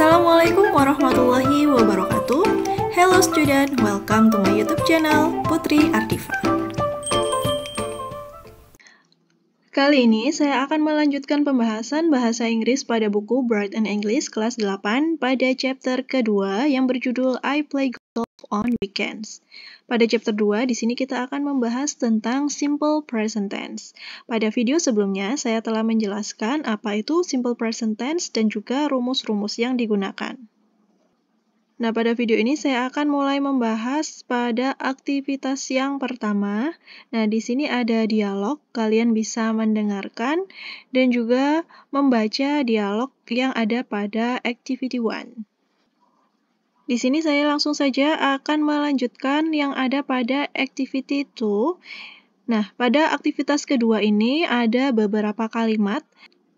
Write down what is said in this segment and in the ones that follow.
Assalamualaikum warahmatullahi wabarakatuh. Hello student, welcome to my YouTube channel Putri Ardifa. Kali ini saya akan melanjutkan pembahasan bahasa Inggris pada buku Bright and English kelas 8 pada chapter kedua yang berjudul I Play Golf on Weekends. Pada chapter 2 di sini kita akan membahas tentang simple present tense. Pada video sebelumnya saya telah menjelaskan apa itu simple present tense dan juga rumus-rumus yang digunakan. Nah, pada video ini saya akan mulai membahas pada aktivitas yang pertama. Nah, di sini ada dialog, kalian bisa mendengarkan dan juga membaca dialog yang ada pada activity 1. Di sini saya langsung saja akan melanjutkan yang ada pada activity 2. Nah, pada aktivitas kedua ini ada beberapa kalimat.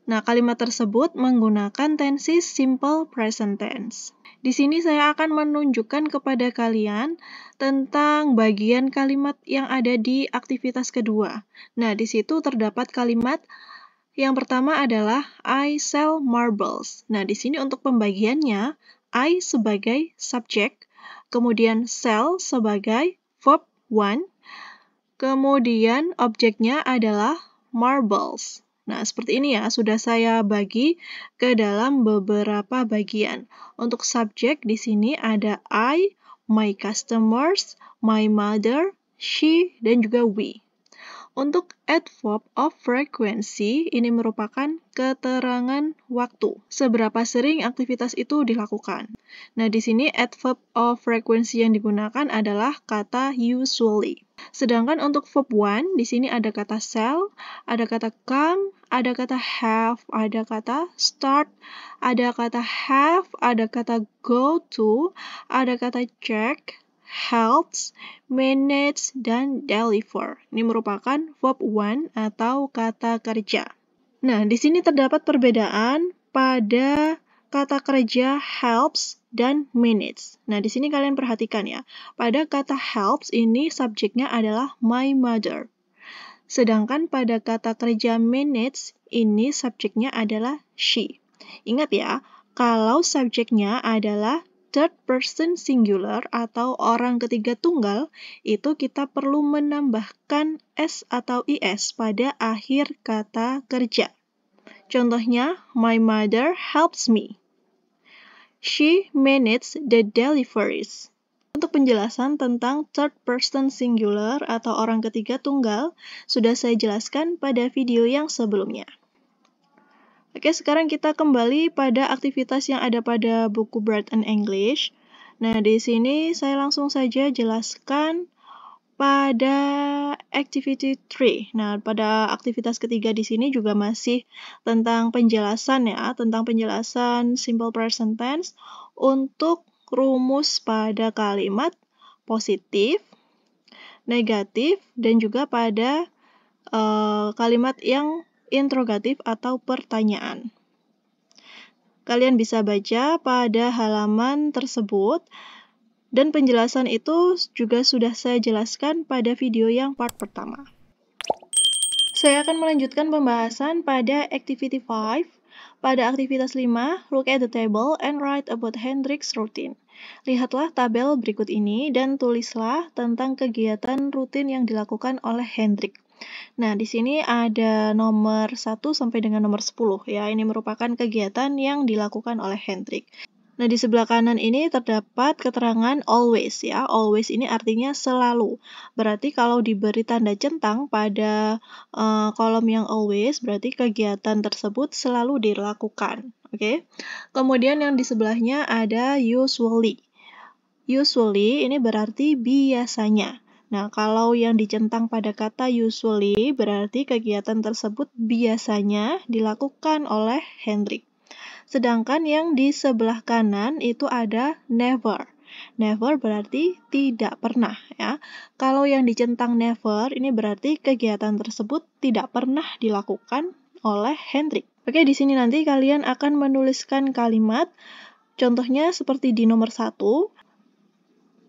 Nah, kalimat tersebut menggunakan tenses simple present tense. Di sini saya akan menunjukkan kepada kalian tentang bagian kalimat yang ada di aktivitas kedua. Nah, di situ terdapat kalimat yang pertama adalah I sell marbles. Nah, di sini untuk pembagiannya, I sebagai subjek, kemudian sell sebagai verb 1, kemudian objeknya adalah marbles. Nah, seperti ini ya, sudah saya bagi ke dalam beberapa bagian. Untuk subjek di sini ada I, my customers, my mother, she, dan juga we. Untuk adverb of frequency, ini merupakan keterangan waktu. Seberapa sering aktivitas itu dilakukan. Nah, di sini adverb of frequency yang digunakan adalah kata usually. Sedangkan untuk verb 1, di sini ada kata sell, ada kata come, ada kata have, ada kata start, ada kata have, ada kata go to, ada kata check, helps, manage, dan deliver. Ini merupakan verb 1 atau kata kerja. Nah, di sini terdapat perbedaan pada kata kerja helps dan manage. Nah, di sini kalian perhatikan ya. Pada kata helps ini subjeknya adalah my mother. Sedangkan pada kata kerja manage ini subjeknya adalah she. Ingat ya, kalau subjeknya adalah third person singular atau orang ketiga tunggal, itu kita perlu menambahkan s atau is pada akhir kata kerja. Contohnya, my mother helps me. She manages the deliveries. Untuk penjelasan tentang third person singular atau orang ketiga tunggal, sudah saya jelaskan pada video yang sebelumnya. Oke, sekarang kita kembali pada aktivitas yang ada pada buku Bright and English. Nah, di sini saya langsung saja jelaskan pada activity 3. Nah, pada aktivitas ketiga di sini juga masih tentang penjelasan ya, tentang penjelasan simple present tense untuk rumus pada kalimat positif, negatif, dan juga pada kalimat yang interrogatif atau pertanyaan. Kalian bisa baca pada halaman tersebut dan penjelasan itu juga sudah saya jelaskan pada video yang part pertama. Saya akan melanjutkan pembahasan pada activity 5. Pada aktivitas 5, look at the table and write about Hendrik's routine. Lihatlah tabel berikut ini dan tulislah tentang kegiatan rutin yang dilakukan oleh Hendrik. Nah, di sini ada nomor 1 sampai dengan nomor 10 ya. Ini merupakan kegiatan yang dilakukan oleh Hendrik. Nah, di sebelah kanan ini terdapat keterangan always ya. Always ini artinya selalu. Berarti kalau diberi tanda centang pada kolom yang always, berarti kegiatan tersebut selalu dilakukan. Oke. Kemudian yang di sebelahnya ada usually. Usually ini berarti biasanya. Nah, kalau yang dicentang pada kata usually, berarti kegiatan tersebut biasanya dilakukan oleh Hendrik. Sedangkan yang di sebelah kanan itu ada never. Never berarti tidak pernah ya. Kalau yang dicentang never, ini berarti kegiatan tersebut tidak pernah dilakukan oleh Hendrik. Oke, di sini nanti kalian akan menuliskan kalimat. Contohnya seperti di nomor 1.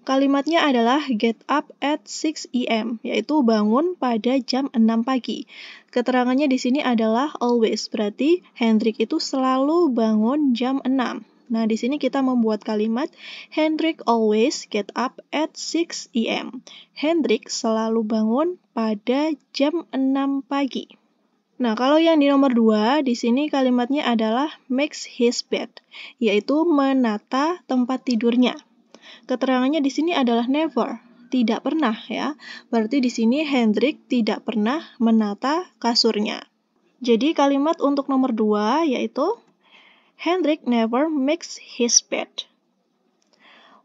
Kalimatnya adalah get up at 6 a.m., yaitu bangun pada jam 6 pagi. Keterangannya di sini adalah always, berarti Hendrik itu selalu bangun jam 6. Nah, di sini kita membuat kalimat Hendrik always get up at 6 a.m. Hendrik selalu bangun pada jam 6 pagi. Nah, kalau yang di nomor 2, di sini kalimatnya adalah makes his bed, yaitu menata tempat tidurnya. Keterangannya di sini adalah never, tidak pernah ya. Berarti di sini Hendrik tidak pernah menata kasurnya. Jadi kalimat untuk nomor 2 yaitu Hendrik never makes his bed.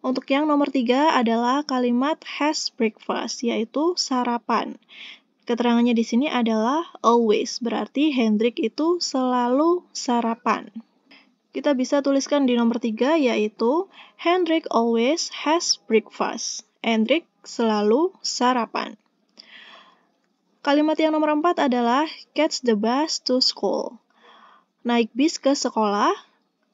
Untuk yang nomor 3 adalah kalimat has breakfast, yaitu sarapan. Keterangannya di sini adalah always, berarti Hendrik itu selalu sarapan. Kita bisa tuliskan di nomor 3 yaitu Hendrik always has breakfast. Hendrik selalu sarapan. Kalimat yang nomor 4 adalah catch the bus to school. Naik bis ke sekolah.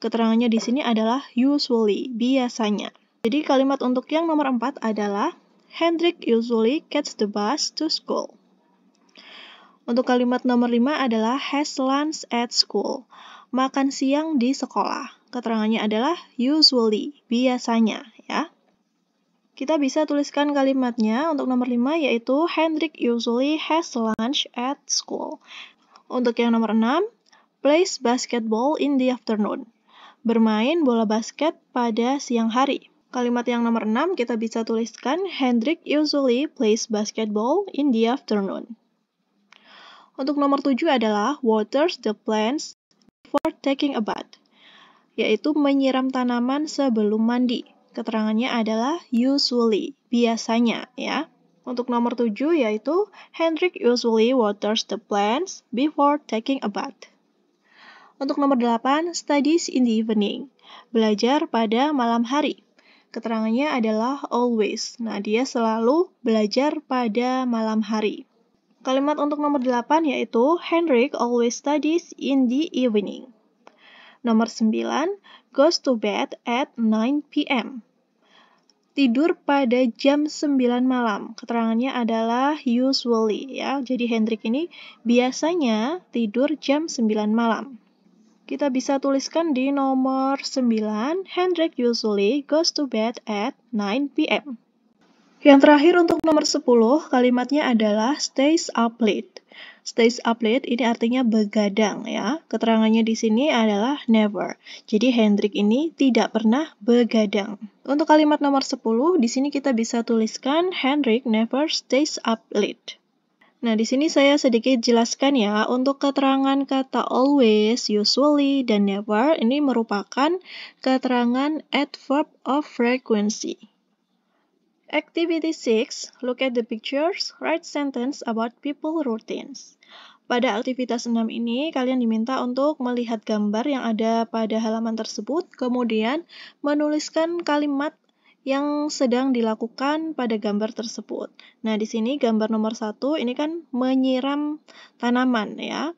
Keterangannya di sini adalah usually, biasanya. Jadi kalimat untuk yang nomor 4 adalah Hendrik usually catch the bus to school. Untuk kalimat nomor 5 adalah has lunch at school. Makan siang di sekolah. Keterangannya adalah usually, biasanya ya. Kita bisa tuliskan kalimatnya untuk nomor 5 yaitu Hendrik usually has lunch at school. Untuk yang nomor 6, plays basketball in the afternoon. Bermain bola basket pada siang hari. Kalimat yang nomor 6 kita bisa tuliskan Hendrik usually plays basketball in the afternoon. Untuk nomor 7 adalah waters the plants before taking a bath, yaitu menyiram tanaman sebelum mandi. Keterangannya adalah usually, biasanya ya. Untuk nomor 7 yaitu Hendrik usually waters the plants before taking a bath. Untuk nomor 8, studies in the evening, belajar pada malam hari. Keterangannya adalah always. Nah, dia selalu belajar pada malam hari. Kalimat untuk nomor 8 yaitu Hendrik always studies in the evening. Nomor 9, goes to bed at 9 p.m. Tidur pada jam 9 malam. Keterangannya adalah usually ya. Jadi Hendrik ini biasanya tidur jam 9 malam. Kita bisa tuliskan di nomor 9, Hendrik usually goes to bed at 9 p.m. Yang terakhir untuk nomor 10, kalimatnya adalah stays up late. Stays up late ini artinya begadang ya. Keterangannya di sini adalah never. Jadi Hendrik ini tidak pernah begadang. Untuk kalimat nomor 10, di sini kita bisa tuliskan Hendrik never stays up late. Nah, di sini saya sedikit jelaskan ya, untuk keterangan kata always, usually, dan never ini merupakan keterangan adverb of frequency. Activity 6, look at the pictures, write sentence about people routines. Pada aktivitas 6 ini, kalian diminta untuk melihat gambar yang ada pada halaman tersebut, kemudian menuliskan kalimat yang sedang dilakukan pada gambar tersebut. Nah, di sini gambar nomor 1 ini kan menyiram tanaman ya.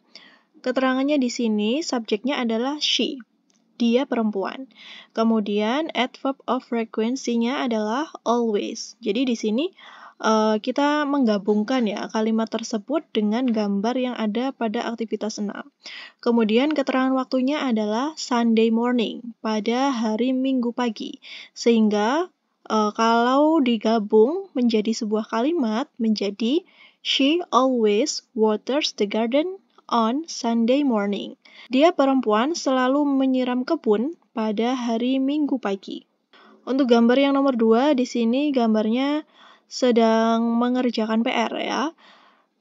Keterangannya di sini subjeknya adalah she. Dia perempuan. Kemudian adverb of frequency-nya adalah always. Jadi di sini kita menggabungkan ya kalimat tersebut dengan gambar yang ada pada aktivitas 6. Kemudian keterangan waktunya adalah Sunday morning, pada hari Minggu pagi. Sehingga kalau digabung menjadi sebuah kalimat menjadi she always waters the garden on Sunday morning. Dia perempuan selalu menyiram kebun pada hari Minggu pagi. Untuk gambar yang nomor 2, di sini gambarnya sedang mengerjakan PR ya.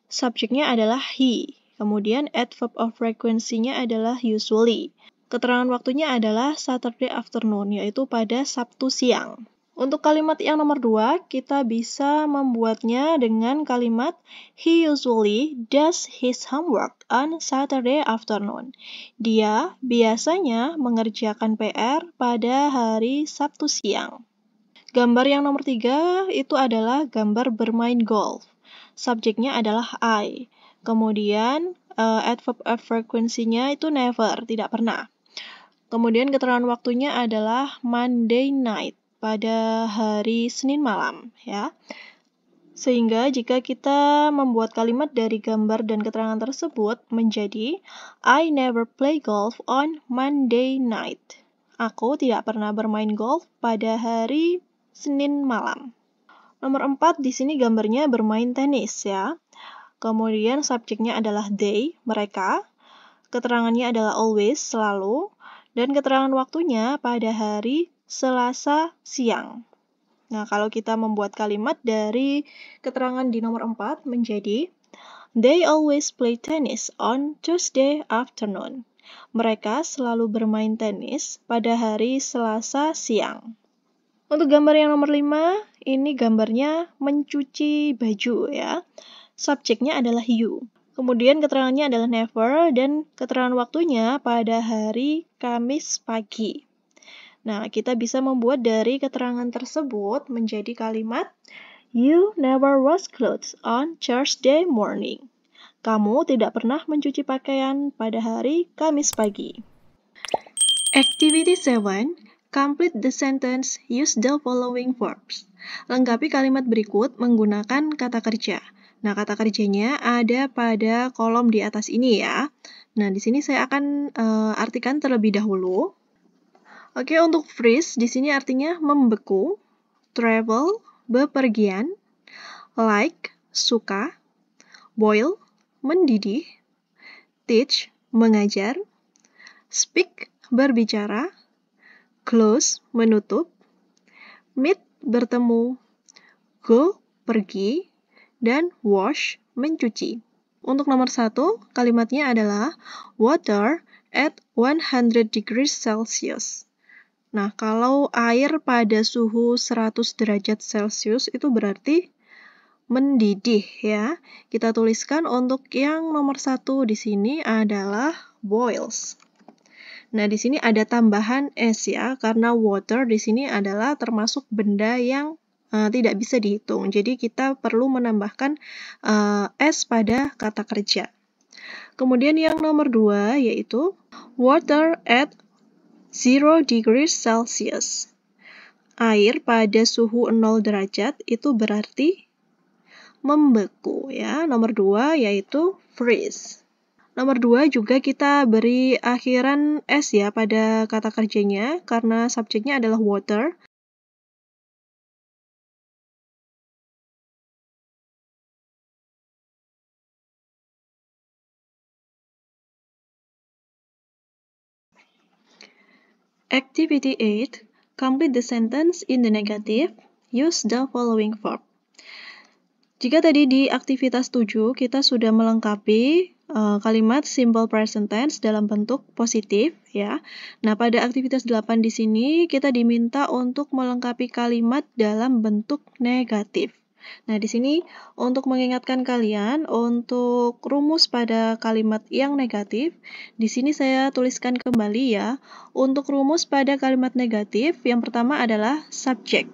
Subjeknya adalah he. Kemudian adverb of frequency-nya adalah usually. Keterangan waktunya adalah Saturday afternoon, yaitu pada Sabtu siang. Untuk kalimat yang nomor 2, kita bisa membuatnya dengan kalimat he usually does his homework on Saturday afternoon. Dia biasanya mengerjakan PR pada hari Sabtu siang. Gambar yang nomor 3 itu adalah gambar bermain golf. Subjeknya adalah I. Kemudian adverb of frequency-nya itu never, tidak pernah. Kemudian keterangan waktunya adalah Monday night, pada hari Senin malam ya. Sehingga jika kita membuat kalimat dari gambar dan keterangan tersebut menjadi I never play golf on Monday night. Aku tidak pernah bermain golf pada hari Senin malam. Nomor 4, di sini gambarnya bermain tenis ya. Kemudian subjeknya adalah they, mereka. Keterangannya adalah always, selalu. Dan keterangan waktunya pada hari Selasa siang. Nah, kalau kita membuat kalimat dari keterangan di nomor 4 menjadi they always play tennis on Tuesday afternoon. Mereka selalu bermain tenis pada hari Selasa siang. Untuk gambar yang nomor 5, ini gambarnya mencuci baju ya. Subjeknya adalah you. Kemudian keterangannya adalah never dan keterangan waktunya pada hari Kamis pagi. Nah, kita bisa membuat dari keterangan tersebut menjadi kalimat you never wash clothes on Thursday morning. Kamu tidak pernah mencuci pakaian pada hari Kamis pagi. Activity 7. Complete the sentence, use the following verbs. Lengkapi kalimat berikut menggunakan kata kerja. Nah, kata kerjanya ada pada kolom di atas ini ya. Nah, di sini saya akan artikan terlebih dahulu. Oke, untuk freeze di sini artinya membeku, travel, bepergian, like, suka, boil, mendidih, teach, mengajar, speak, berbicara, close, menutup, meet, bertemu, go, pergi, dan wash, mencuci. Untuk nomor 1, kalimatnya adalah water at 100 degrees Celsius. Nah, kalau air pada suhu 100 derajat Celcius itu berarti mendidih ya. Kita tuliskan untuk yang nomor 1 di sini adalah boils. Nah, di sini ada tambahan s ya, karena water di sini adalah termasuk benda yang tidak bisa dihitung. Jadi kita perlu menambahkan s pada kata kerja. Kemudian yang nomor 2 yaitu water at 0 degrees Celsius. Air pada suhu 0 derajat itu berarti membeku ya. Nomor 2 yaitu freeze. Nomor 2 juga kita beri akhiran s ya pada kata kerjanya karena subjeknya adalah water. Activity 8. Complete the sentence in the negative. Use the following verb. Jika tadi di aktivitas 7 kita sudah melengkapi kalimat simple present tense dalam bentuk positif ya. Nah, pada aktivitas 8 di sini kita diminta untuk melengkapi kalimat dalam bentuk negatif. Nah, di sini untuk mengingatkan kalian untuk rumus pada kalimat yang negatif, di sini saya tuliskan kembali ya. Untuk rumus pada kalimat negatif, yang pertama adalah subject.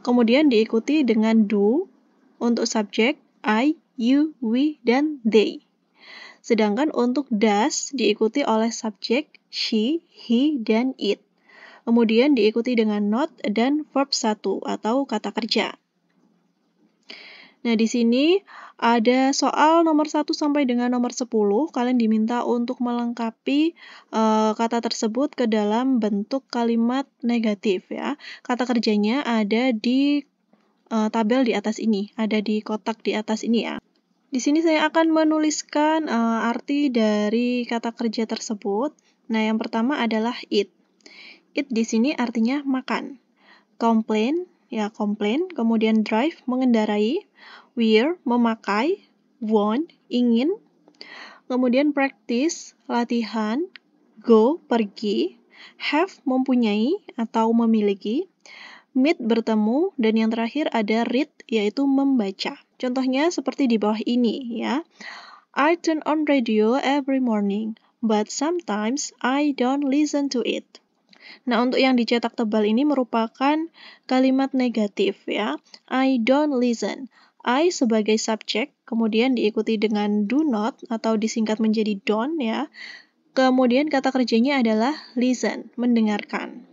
Kemudian diikuti dengan do. Untuk subjek, I, you, we, dan they. Sedangkan untuk does diikuti oleh subjek, she, he, dan it. Kemudian diikuti dengan not dan verb 1 atau kata kerja. Nah, di sini ada soal nomor 1 sampai dengan nomor 10. Kalian diminta untuk melengkapi kata tersebut ke dalam bentuk kalimat negatif ya. Kata kerjanya ada di tabel di atas ini, ada di kotak di atas ini ya. Di sini saya akan menuliskan arti dari kata kerja tersebut. Nah, yang pertama adalah eat. Eat di sini artinya makan. Complain, ya komplain. Kemudian drive, mengendarai. Wear, memakai. Want, ingin. Kemudian practice, latihan. Go, pergi. Have, mempunyai atau memiliki. Meet, bertemu, dan yang terakhir ada read, yaitu membaca. Contohnya seperti di bawah ini ya. I turn on radio every morning, but sometimes I don't listen to it. Nah, untuk yang dicetak tebal ini merupakan kalimat negatif ya. I don't listen. I sebagai subjek, kemudian diikuti dengan do not atau disingkat menjadi don't ya. Kemudian kata kerjanya adalah listen, mendengarkan.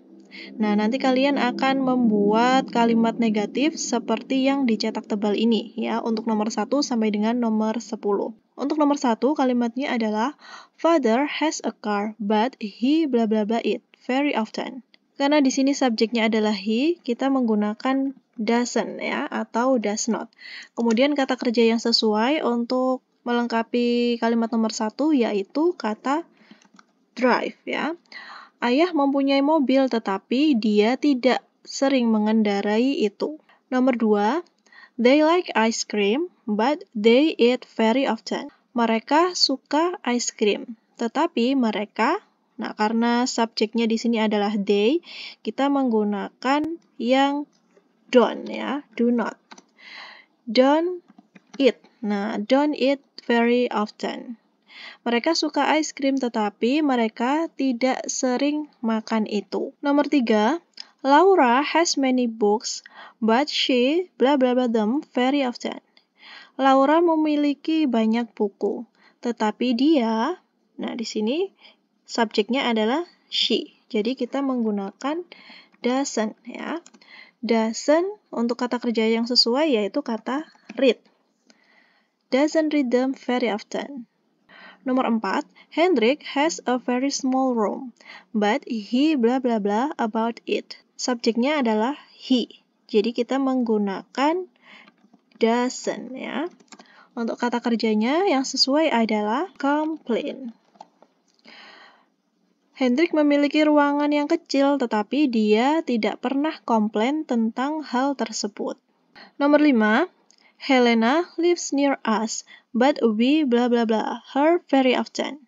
Nah, nanti kalian akan membuat kalimat negatif seperti yang dicetak tebal ini ya, untuk nomor 1 sampai dengan nomor 10. Untuk nomor 1, kalimatnya adalah Father has a car, but he bla bla bla it. very often. Karena di sini subjeknya adalah he, kita menggunakan doesn't ya, atau does not. Kemudian kata kerja yang sesuai untuk melengkapi kalimat nomor 1 yaitu kata drive ya. Ayah mempunyai mobil tetapi dia tidak sering mengendarai itu. Nomor 2, they like ice cream but they eat very often. Mereka suka ice cream, tetapi mereka, nah karena subjeknya di sini adalah they, kita menggunakan yang don't ya, do not. Don't eat. Nah, don't eat very often. Mereka suka ice cream tetapi mereka tidak sering makan itu. Nomor 3, Laura has many books but she blah blah blah them very often. Laura memiliki banyak buku, tetapi dia, nah di sini subjeknya adalah she. Jadi kita menggunakan doesn't ya. Doesn't untuk kata kerja yang sesuai yaitu kata read. Doesn't read them very often. Nomor 4, Hendrik has a very small room, but he blah blah blah about it. Subjeknya adalah he. Jadi kita menggunakan doesn't ya. Untuk kata kerjanya yang sesuai adalah complain. Hendrik memiliki ruangan yang kecil, tetapi dia tidak pernah komplain tentang hal tersebut. Nomor 5, Helena lives near us, but we blah blah blah her very often.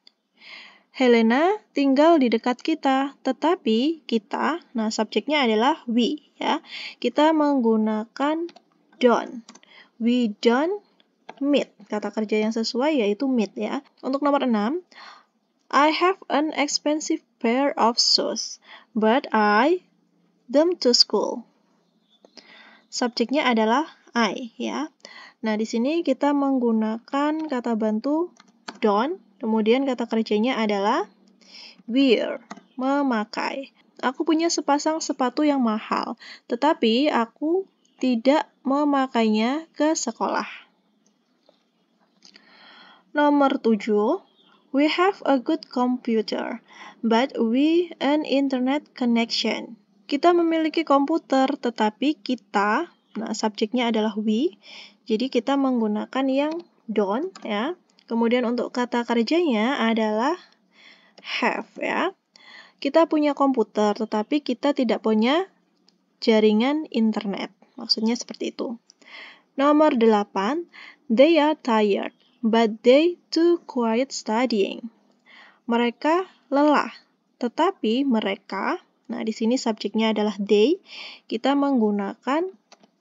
Helena tinggal di dekat kita, tetapi kita, nah subjeknya adalah we ya. Kita menggunakan don't. We don't meet. Kata kerja yang sesuai yaitu meet ya. Untuk nomor 6, I have an expensive pair of shoes, but I them to school. Subjeknya adalah I ya. Nah, di sini kita menggunakan kata bantu don't, kemudian kata kerjanya adalah wear, memakai. Aku punya sepasang sepatu yang mahal, tetapi aku tidak memakainya ke sekolah. Nomor 7, we have a good computer, but we an internet connection. Kita memiliki komputer, tetapi kita, nah subjeknya adalah we, jadi kita menggunakan yang don't ya. Kemudian untuk kata kerjanya adalah have ya. Kita punya komputer, tetapi kita tidak punya jaringan internet. Maksudnya seperti itu. Nomor 8, they are tired, but they too quiet studying. Mereka lelah, tetapi mereka, nah di sini subjeknya adalah they, kita menggunakan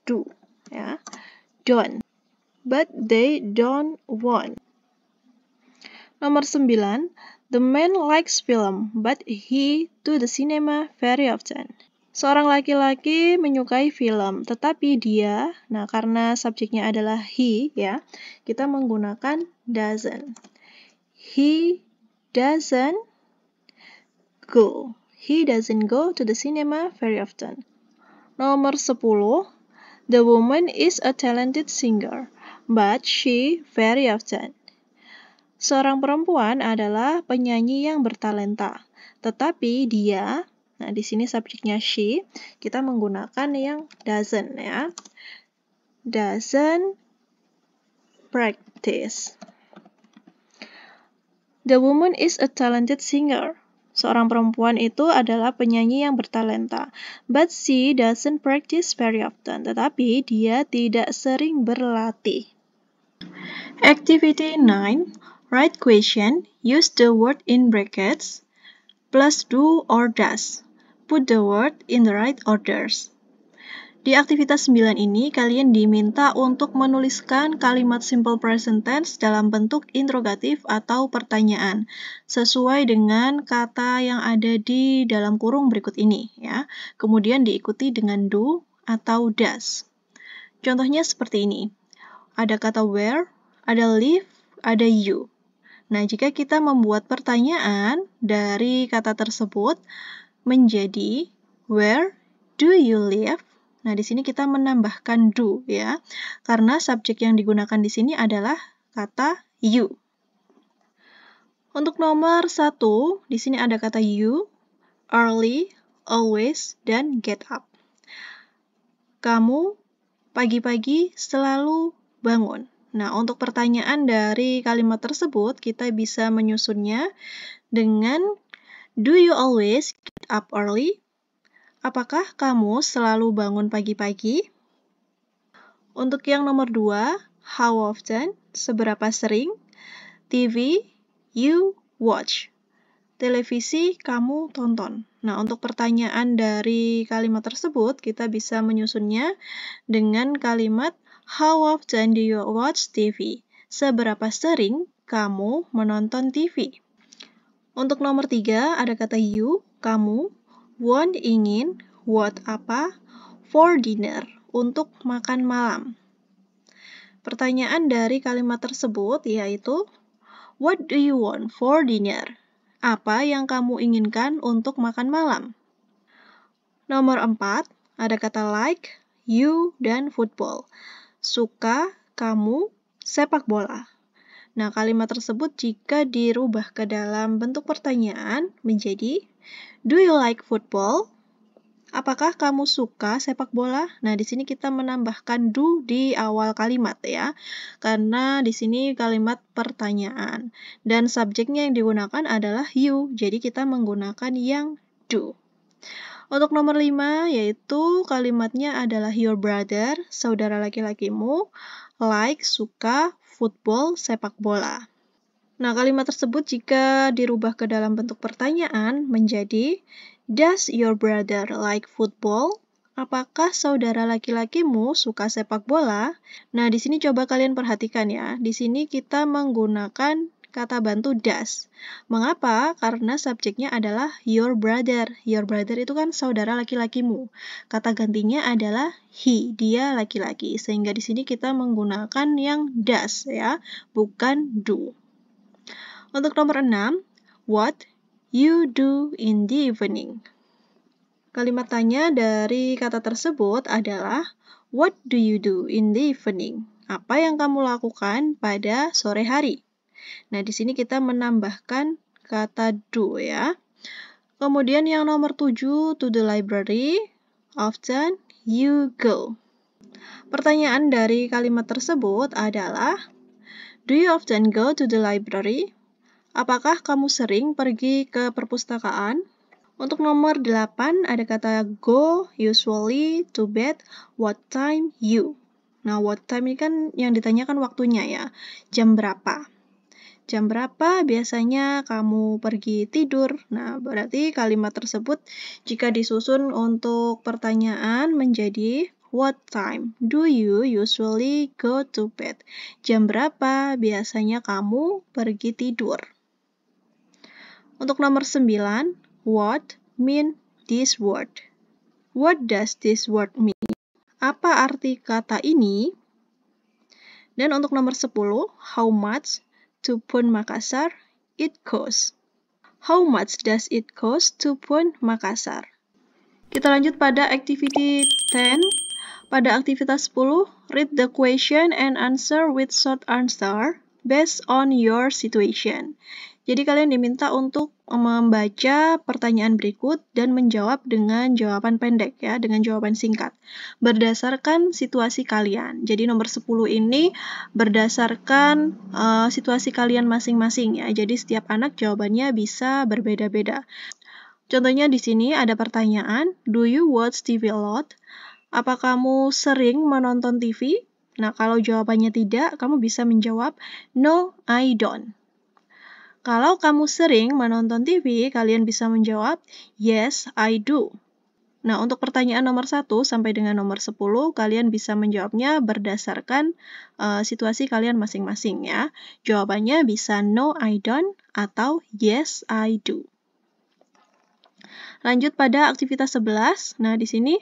do ya. Don't, but they don't want. Nomor 9, the man likes film, but he to the cinema very often. Seorang laki-laki menyukai film, tetapi dia, nah karena subjeknya adalah he ya, kita menggunakan doesn't. He doesn't go. He doesn't go to the cinema very often. Nomor 10, the woman is a talented singer, but she very often. Seorang perempuan adalah penyanyi yang bertalenta, tetapi dia, nah di sini subjeknya she, kita menggunakan yang doesn't ya. Doesn't practice. The woman is a talented singer. Seorang perempuan itu adalah penyanyi yang bertalenta, but she doesn't practice very often, tetapi dia tidak sering berlatih. Activity 9. Write question, use the word in brackets, plus do or does. Put the word in the right orders. Di aktivitas 9 ini, kalian diminta untuk menuliskan kalimat simple present tense dalam bentuk interrogatif atau pertanyaan, sesuai dengan kata yang ada di dalam kurung berikut ini. Ya. Kemudian diikuti dengan do atau does. Contohnya seperti ini. Ada kata where, ada live, ada you. Nah, jika kita membuat pertanyaan dari kata tersebut menjadi where do you live? Nah, di sini kita menambahkan do ya. Karena subjek yang digunakan di sini adalah kata you. Untuk nomor 1, di sini ada kata you, early, always, dan get up. Kamu pagi-pagi selalu bangun. Nah, untuk pertanyaan dari kalimat tersebut, kita bisa menyusunnya dengan do you always get up early? Apakah kamu selalu bangun pagi-pagi? Untuk yang nomor 2, how often? Seberapa sering? TV, you watch. Televisi kamu tonton. Nah, untuk pertanyaan dari kalimat tersebut, kita bisa menyusunnya dengan kalimat how often do you watch TV? Seberapa sering kamu menonton TV? Untuk nomor 3, ada kata you, kamu, want, ingin, what, apa, for dinner, untuk makan malam. Pertanyaan dari kalimat tersebut yaitu, what do you want for dinner? Apa yang kamu inginkan untuk makan malam? Nomor 4, ada kata like, you, dan football. Suka, kamu, sepak bola. Nah, kalimat tersebut jika dirubah ke dalam bentuk pertanyaan menjadi, do you like football? Apakah kamu suka sepak bola? Nah, di sini kita menambahkan do di awal kalimat ya, karena di sini kalimat pertanyaan. Dan subjeknya yang digunakan adalah you, jadi kita menggunakan yang do. Untuk nomor 5, yaitu kalimatnya adalah your brother, saudara laki-lakimu, like, suka, football, sepak bola. Nah, kalimat tersebut jika dirubah ke dalam bentuk pertanyaan menjadi, does your brother like football? Apakah saudara laki-lakimu suka sepak bola? Nah, di sini coba kalian perhatikan ya. Di sini kita menggunakan kata bantu does. Mengapa? Karena subjeknya adalah your brother. Your brother itu kan saudara laki-lakimu. Kata gantinya adalah he, dia laki-laki. Sehingga di sini kita menggunakan yang does ya, bukan do. Untuk nomor 6, what you do in the evening. Kalimat tanya dari kata tersebut adalah, what do you do in the evening? Apa yang kamu lakukan pada sore hari? Nah, di sini kita menambahkan kata do ya. Kemudian yang nomor 7, to the library, often you go. Pertanyaan dari kalimat tersebut adalah, do you often go to the library? Apakah kamu sering pergi ke perpustakaan? Untuk nomor 8 ada kata go, usually, to bed, what time you. Nah, what time ini kan yang ditanyakan waktunya ya. Jam berapa? Jam berapa biasanya kamu pergi tidur? Nah, berarti kalimat tersebut jika disusun untuk pertanyaan menjadi what time do you usually go to bed? Jam berapa biasanya kamu pergi tidur? Untuk nomor 9, what mean this word? What does this word mean? Apa arti kata ini? Dan untuk nomor 10, how much to Pun Makassar it costs? How much does it cost to Pun Makassar? Kita lanjut pada activity 10. Pada aktivitas 10, read the question and answer with short answer based on your situation. Jadi kalian diminta untuk membaca pertanyaan berikut dan menjawab dengan jawaban pendek ya, dengan jawaban singkat. Berdasarkan situasi kalian. Jadi nomor 10 ini berdasarkan situasi kalian masing-masing ya. Jadi setiap anak jawabannya bisa berbeda-beda. Contohnya di sini ada pertanyaan, do you watch TV a lot? Apa kamu sering menonton TV? Nah, kalau jawabannya tidak, kamu bisa menjawab, no, I don't. Kalau kamu sering menonton TV, kalian bisa menjawab, yes, I do. Nah, untuk pertanyaan nomor 1 sampai dengan nomor 10, kalian bisa menjawabnya berdasarkan situasi kalian masing-masing ya. Jawabannya bisa no, I don't, atau yes, I do. Lanjut pada aktivitas 11. Nah, di sini,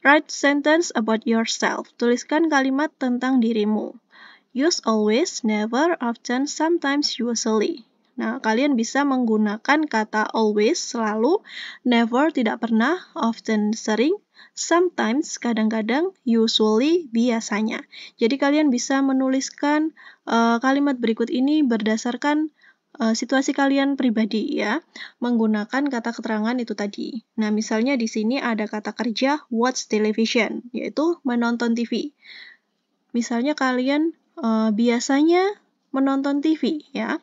write sentence about yourself. Tuliskan kalimat tentang dirimu. Use always, never, often, sometimes, usually. Nah, kalian bisa menggunakan kata always, selalu, never, tidak pernah, often, sering, sometimes, kadang-kadang, usually, biasanya. Jadi kalian bisa menuliskan kalimat berikut ini berdasarkan situasi kalian pribadi ya, menggunakan kata keterangan itu tadi. Nah, misalnya di sini ada kata kerja watch television, yaitu menonton TV. Misalnya kalian biasanya menonton TV ya.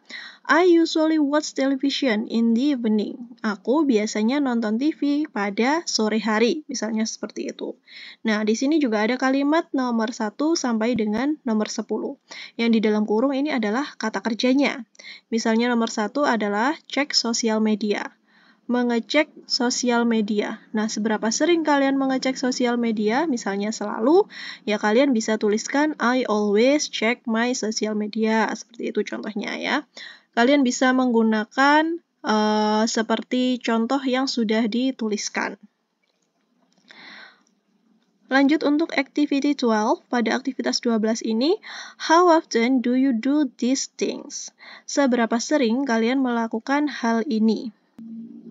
I usually watch television in the evening. Aku biasanya nonton TV pada sore hari, misalnya seperti itu. Nah, di sini juga ada kalimat nomor 1 sampai dengan nomor 10. Yang di dalam kurung ini adalah kata kerjanya. Misalnya nomor 1 adalah cek sosial media. Mengecek sosial media. Nah, seberapa sering kalian mengecek sosial media? Misalnya selalu, ya kalian bisa tuliskan I always check my social media. Seperti itu contohnya ya. Kalian bisa menggunakan seperti contoh yang sudah dituliskan. Lanjut untuk activity 12, pada aktivitas 12 ini, how often do you do these things? Seberapa sering kalian melakukan hal ini?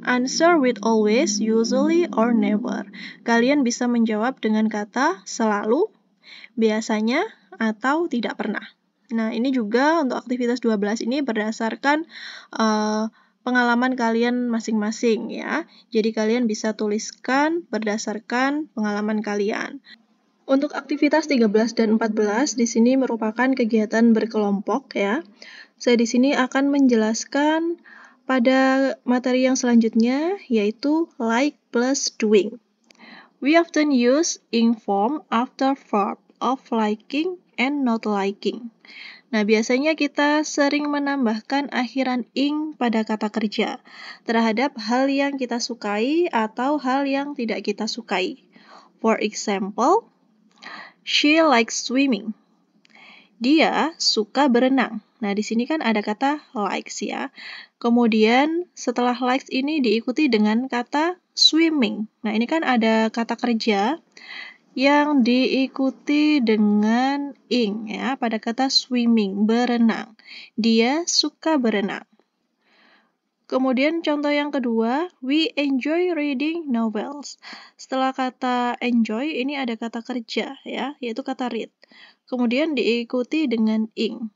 Answer with always, usually, or never. Kalian bisa menjawab dengan kata selalu, biasanya, atau tidak pernah. Nah, ini juga untuk aktivitas 12 ini berdasarkan pengalaman kalian masing-masing ya. Jadi kalian bisa tuliskan berdasarkan pengalaman kalian. Untuk aktivitas 13 dan 14 di sini merupakan kegiatan berkelompok ya. Saya di sini akan menjelaskan pada materi yang selanjutnya, yaitu like plus doing. We often use ing form after verb of liking and not liking. Nah, biasanya kita sering menambahkan akhiran ing pada kata kerja terhadap hal yang kita sukai atau hal yang tidak kita sukai. For example, she likes swimming. Dia suka berenang. Nah, di sini kan ada kata likes ya. Kemudian setelah likes ini diikuti dengan kata swimming. Nah, ini kan ada kata kerja yang diikuti dengan ing ya, pada kata swimming, berenang. Dia suka berenang. Kemudian contoh yang kedua, we enjoy reading novels. Setelah kata enjoy, ini ada kata kerja ya, yaitu kata read. Kemudian diikuti dengan ing.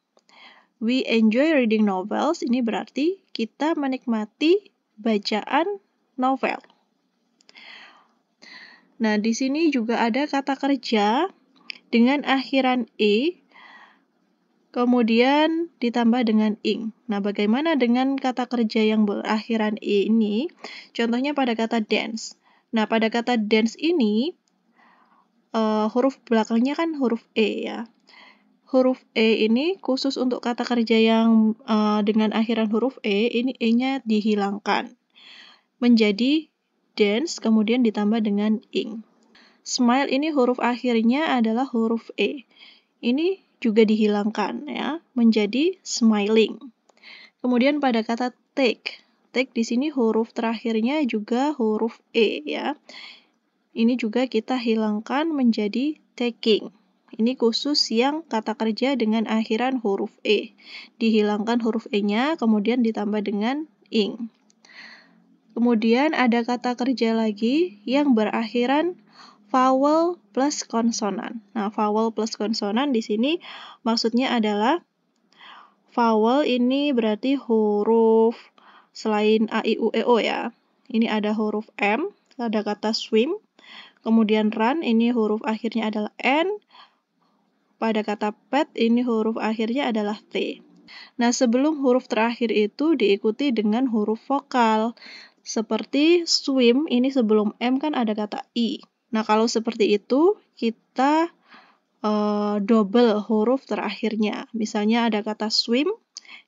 We enjoy reading novels, ini berarti kita menikmati bacaan novel. Nah, di sini juga ada kata kerja dengan akhiran e, kemudian ditambah dengan ing. Nah, bagaimana dengan kata kerja yang berakhiran e ini? Contohnya pada kata dance. Nah, pada kata dance ini, huruf belakangnya kan huruf e ya. Huruf E ini khusus untuk kata kerja yang dengan akhiran huruf E, ini E-nya dihilangkan. Menjadi dance, kemudian ditambah dengan ing. Smile ini huruf akhirnya adalah huruf E. Ini juga dihilangkan ya, menjadi smiling. Kemudian pada kata take. Take di sini huruf terakhirnya juga huruf E ya. Ini juga kita hilangkan menjadi taking. Ini khusus yang kata kerja dengan akhiran huruf E. Dihilangkan huruf E-nya, kemudian ditambah dengan ing. Kemudian ada kata kerja lagi yang berakhiran vowel plus konsonan. Nah, vowel plus konsonan di sini maksudnya adalah vowel ini berarti huruf selain A, I, U, E, O ya. Ini ada huruf M, ada kata swim. Kemudian run, ini huruf akhirnya adalah N. Pada kata pet, ini huruf akhirnya adalah T. Nah, sebelum huruf terakhir itu diikuti dengan huruf vokal. Seperti swim, ini sebelum M kan ada kata I. Nah, kalau seperti itu, kita double huruf terakhirnya. Misalnya ada kata swim,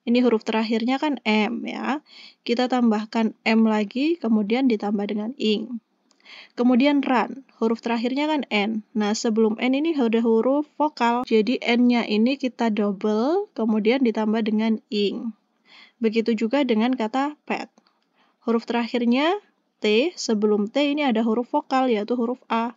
ini huruf terakhirnya kan M ya. Kita tambahkan M lagi, kemudian ditambah dengan ing. Kemudian run, huruf terakhirnya kan N. Nah, sebelum N ini ada huruf vokal, jadi N-nya ini kita double, kemudian ditambah dengan ing. Begitu juga dengan kata pet. Huruf terakhirnya T, sebelum T ini ada huruf vokal, yaitu huruf A.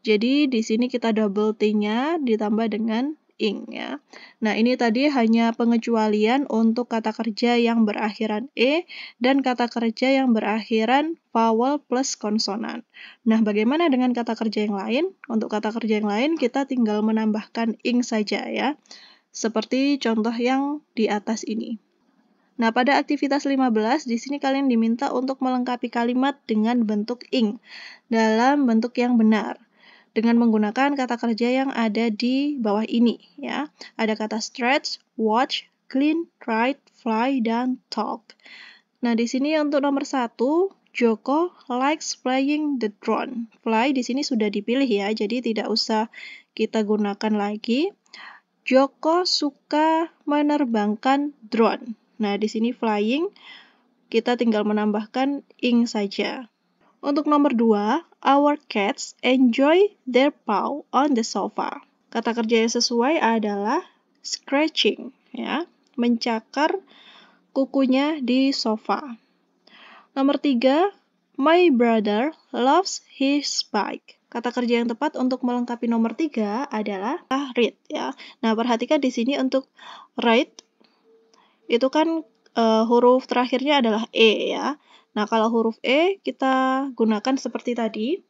Jadi, di sini kita double T-nya ditambah dengan ing ya. Nah, ini tadi hanya pengecualian untuk kata kerja yang berakhiran E dan kata kerja yang berakhiran vowel plus konsonan. Nah, bagaimana dengan kata kerja yang lain? Untuk kata kerja yang lain kita tinggal menambahkan ing saja ya. Seperti contoh yang di atas ini. Nah, pada aktivitas 15, di sini kalian diminta untuk melengkapi kalimat dengan bentuk ing dalam bentuk yang benar dengan menggunakan kata kerja yang ada di bawah ini, ya. Ada kata stretch, watch, clean, write, fly, dan talk. Nah, di sini untuk nomor 1, Joko likes flying the drone. Fly di sini sudah dipilih ya, jadi tidak usah kita gunakan lagi. Joko suka menerbangkan drone. Nah, di sini flying, kita tinggal menambahkan ing saja. Untuk nomor 2, our cats enjoy their paw on the sofa. Kata kerja yang sesuai adalah scratching, ya, mencakar kukunya di sofa. Nomor 3, my brother loves his bike. Kata kerja yang tepat untuk melengkapi nomor 3 adalah read, ya. Nah, perhatikan di sini untuk read itu kan huruf terakhirnya adalah E, ya. Nah, kalau huruf E kita gunakan seperti tadi.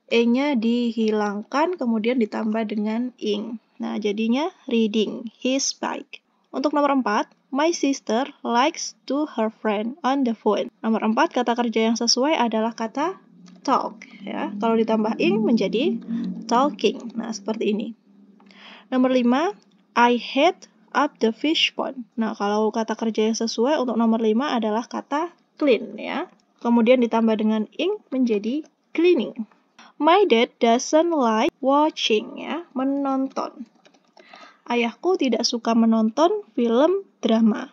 E-nya dihilangkan, kemudian ditambah dengan ing. Nah, jadinya reading his bike. Untuk nomor 4, my sister likes to her friend on the phone. Nomor 4, kata kerja yang sesuai adalah kata talk, ya. Kalau ditambah ing menjadi talking. Nah, seperti ini. Nomor 5, I head up the fish pond. Nah, kalau kata kerja yang sesuai untuk nomor 5 adalah kata clean, ya. Kemudian ditambah dengan ing menjadi cleaning. My dad doesn't like watching, ya, menonton. Ayahku tidak suka menonton film drama.